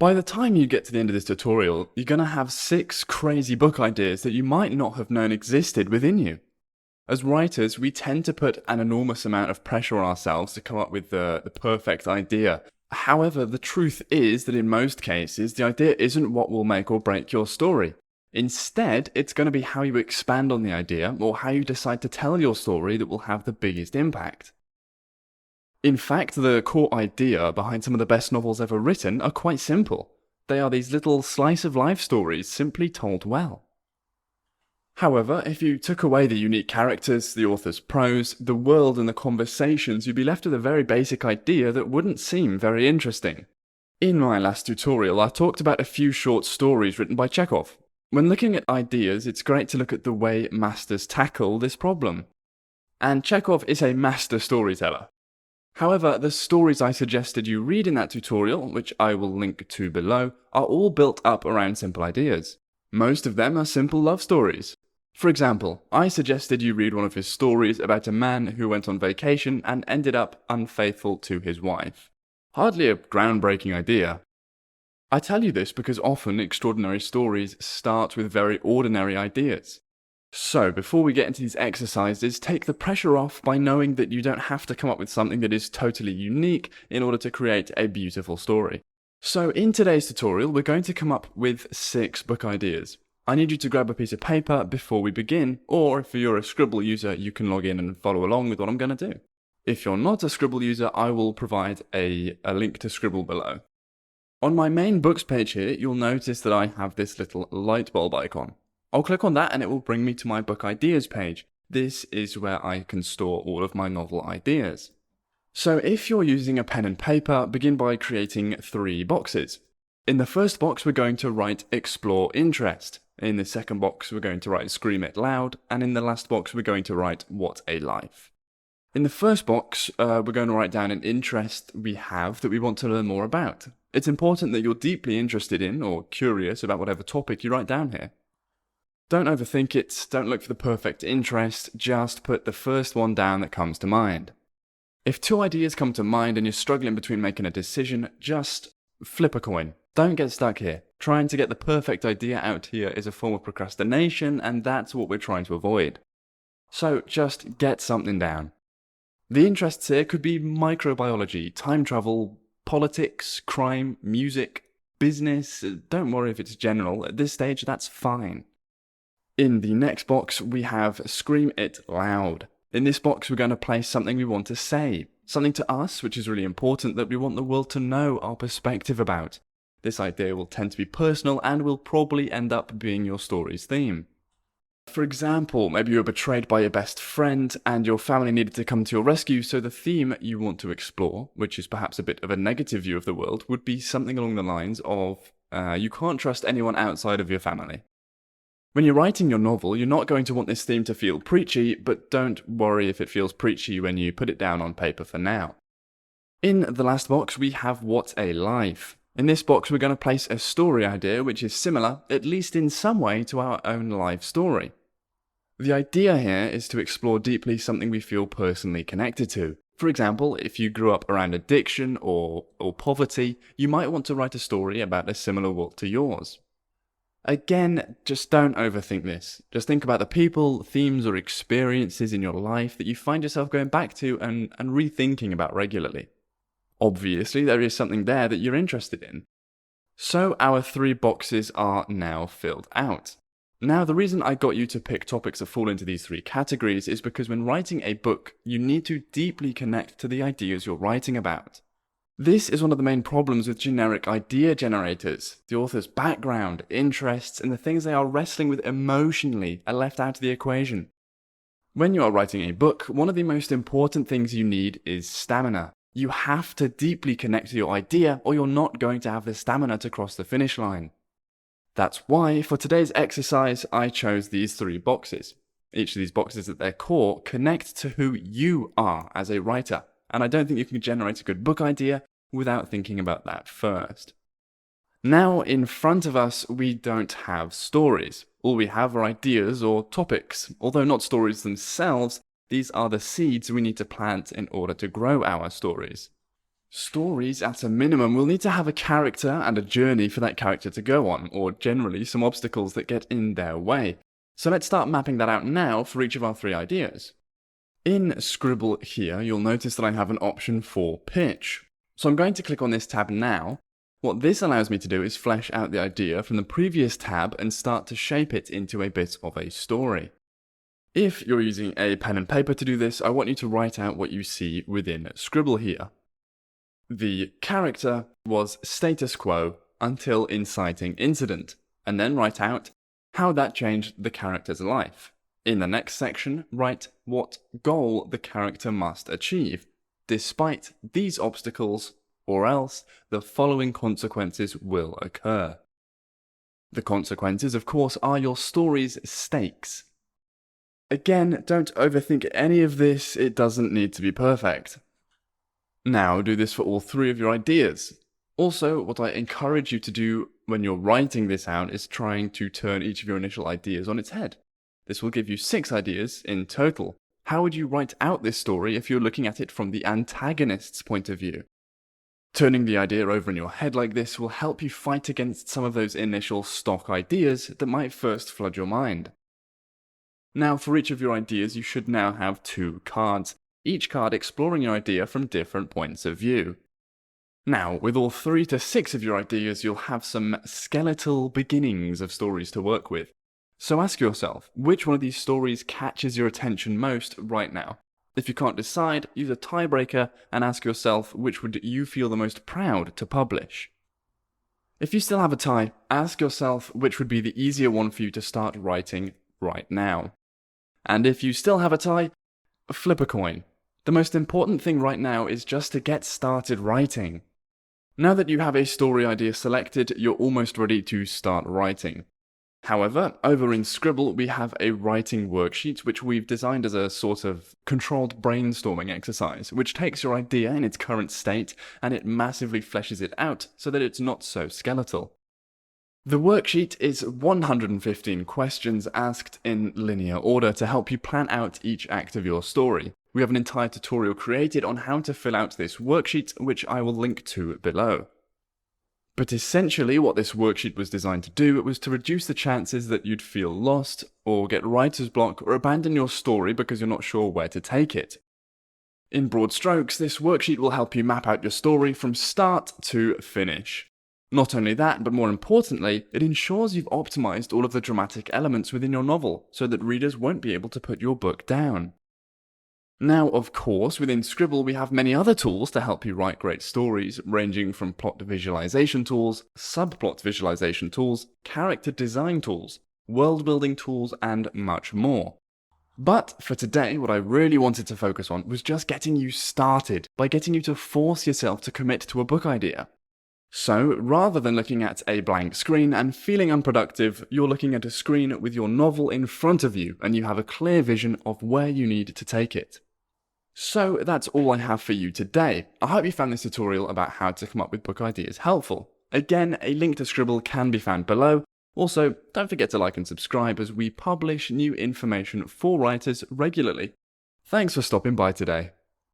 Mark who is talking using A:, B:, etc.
A: By the time you get to the end of this tutorial, you're going to have 6 crazy book ideas that you might not have known existed within you. As writers, we tend to put an enormous amount of pressure on ourselves to come up with the perfect idea. However, the truth is that in most cases, the idea isn't what will make or break your story. Instead, it's going to be how you expand on the idea or how you decide to tell your story that will have the biggest impact. In fact, the core idea behind some of the best novels ever written are quite simple. They are these little slice-of-life stories simply told well. However, if you took away the unique characters, the author's prose, the world and the conversations, you'd be left with a very basic idea that wouldn't seem very interesting. In my last tutorial, I talked about a few short stories written by Chekhov. When looking at ideas, it's great to look at the way masters tackle this problem. And Chekhov is a master storyteller. However, the stories I suggested you read in that tutorial, which I will link to below, are all built up around simple ideas. Most of them are simple love stories. For example, I suggested you read one of his stories about a man who went on vacation and ended up unfaithful to his wife. Hardly a groundbreaking idea. I tell you this because often extraordinary stories start with very ordinary ideas. So, before we get into these exercises, take the pressure off by knowing that you don't have to come up with something that is totally unique in order to create a beautiful story. So, in today's tutorial, we're going to come up with 6 book ideas. I need you to grab a piece of paper before we begin, or if you're a Scribble user, you can log in and follow along with what I'm going to do. If you're not a Scribble user, I will provide a link to Scribble below. On my main books page here, you'll notice that I have this little light bulb icon. I'll click on that and it will bring me to my book ideas page. This is where I can store all of my novel ideas. So if you're using a pen and paper, begin by creating 3 boxes. In the first box, we're going to write explore interest. In the second box, we're going to write scream it loud. And in the last box, we're going to write what a life. In the first box, we're going to write down an interest we have that we want to learn more about. It's important that you're deeply interested in or curious about whatever topic you write down here. Don't overthink it, don't look for the perfect interest, just put the first one down that comes to mind. If 2 ideas come to mind and you're struggling between making a decision, just flip a coin. Don't get stuck here. Trying to get the perfect idea out here is a form of procrastination, and that's what we're trying to avoid. So just get something down. The interests here could be microbiology, time travel, politics, crime, music, business. Don't worry if it's general. At this stage, that's fine. In the next box, we have scream it loud. In this box, we're going to place something we want to say. Something to us, which is really important, that we want the world to know our perspective about. This idea will tend to be personal and will probably end up being your story's theme. For example, maybe you were betrayed by your best friend and your family needed to come to your rescue, so the theme you want to explore, which is perhaps a bit of a negative view of the world, would be something along the lines of, you can't trust anyone outside of your family. When you're writing your novel, you're not going to want this theme to feel preachy, but don't worry if it feels preachy when you put it down on paper for now. In the last box, we have what a life. In this box, we're going to place a story idea which is similar, at least in some way, to our own life story. The idea here is to explore deeply something we feel personally connected to. For example, if you grew up around addiction or poverty, you might want to write a story about a similar world to yours. Again, just don't overthink this. Just think about the people, themes, or experiences in your life that you find yourself going back to and rethinking about regularly. Obviously, there is something there that you're interested in. So our 3 boxes are now filled out. Now, the reason I got you to pick topics that fall into these 3 categories is because when writing a book, you need to deeply connect to the ideas you're writing about. This is one of the main problems with generic idea generators. The author's background, interests, and the things they are wrestling with emotionally are left out of the equation. When you are writing a book, one of the most important things you need is stamina. You have to deeply connect to your idea, or you're not going to have the stamina to cross the finish line. That's why, for today's exercise, I chose these 3 boxes. Each of these boxes at their core connect to who you are as a writer, and I don't think you can generate a good book idea without thinking about that first. Now, in front of us, we don't have stories. All we have are ideas or topics. Although not stories themselves, these are the seeds we need to plant in order to grow our stories. Stories, at a minimum, will need to have a character and a journey for that character to go on, or generally some obstacles that get in their way. So let's start mapping that out now for each of our 3 ideas. In Scribble here, you'll notice that I have an option for pitch. So I'm going to click on this tab now. What this allows me to do is flesh out the idea from the previous tab and start to shape it into a bit of a story. If you're using a pen and paper to do this, I want you to write out what you see within Scribble here. The character was status quo until inciting incident, and then write out how that changed the character's life. In the next section, write what goal the character must achieve, despite these obstacles, or else the following consequences will occur. The consequences, of course, are your story's stakes. Again, don't overthink any of this, it doesn't need to be perfect. Now do this for all 3 of your ideas. Also, what I encourage you to do when you're writing this out is trying to turn each of your initial ideas on its head. This will give you 6 ideas in total. How would you write out this story if you're looking at it from the antagonist's point of view? Turning the idea over in your head like this will help you fight against some of those initial stock ideas that might first flood your mind. Now, for each of your ideas, you should now have 2 cards, each card exploring your idea from different points of view. Now, with all 3 to 6 of your ideas, you'll have some skeletal beginnings of stories to work with. So ask yourself, which one of these stories catches your attention most right now? If you can't decide, use a tiebreaker and ask yourself which would you feel the most proud to publish. If you still have a tie, ask yourself which would be the easier one for you to start writing right now. And if you still have a tie, flip a coin. The most important thing right now is just to get started writing. Now that you have a story idea selected, you're almost ready to start writing. However, over in Scribble, we have a writing worksheet which we've designed as a sort of controlled brainstorming exercise, which takes your idea in its current state and it massively fleshes it out so that it's not so skeletal. The worksheet is 115 questions asked in linear order to help you plan out each act of your story. We have an entire tutorial created on how to fill out this worksheet, which I will link to below. But essentially what this worksheet was designed to do was to reduce the chances that you'd feel lost, or get writer's block, or abandon your story because you're not sure where to take it. In broad strokes, this worksheet will help you map out your story from start to finish. Not only that, but more importantly, it ensures you've optimized all of the dramatic elements within your novel, so that readers won't be able to put your book down. Now, of course, within Scribble we have many other tools to help you write great stories, ranging from plot visualization tools, subplot visualization tools, character design tools, world-building tools, and much more. But for today, what I really wanted to focus on was just getting you started, by getting you to force yourself to commit to a book idea. So, rather than looking at a blank screen and feeling unproductive, you're looking at a screen with your novel in front of you, and you have a clear vision of where you need to take it. So that's all I have for you today. I hope you found this tutorial about how to come up with book ideas helpful. Again, a link to Scribble can be found below. Also, don't forget to like and subscribe as we publish new information for writers regularly. Thanks for stopping by today.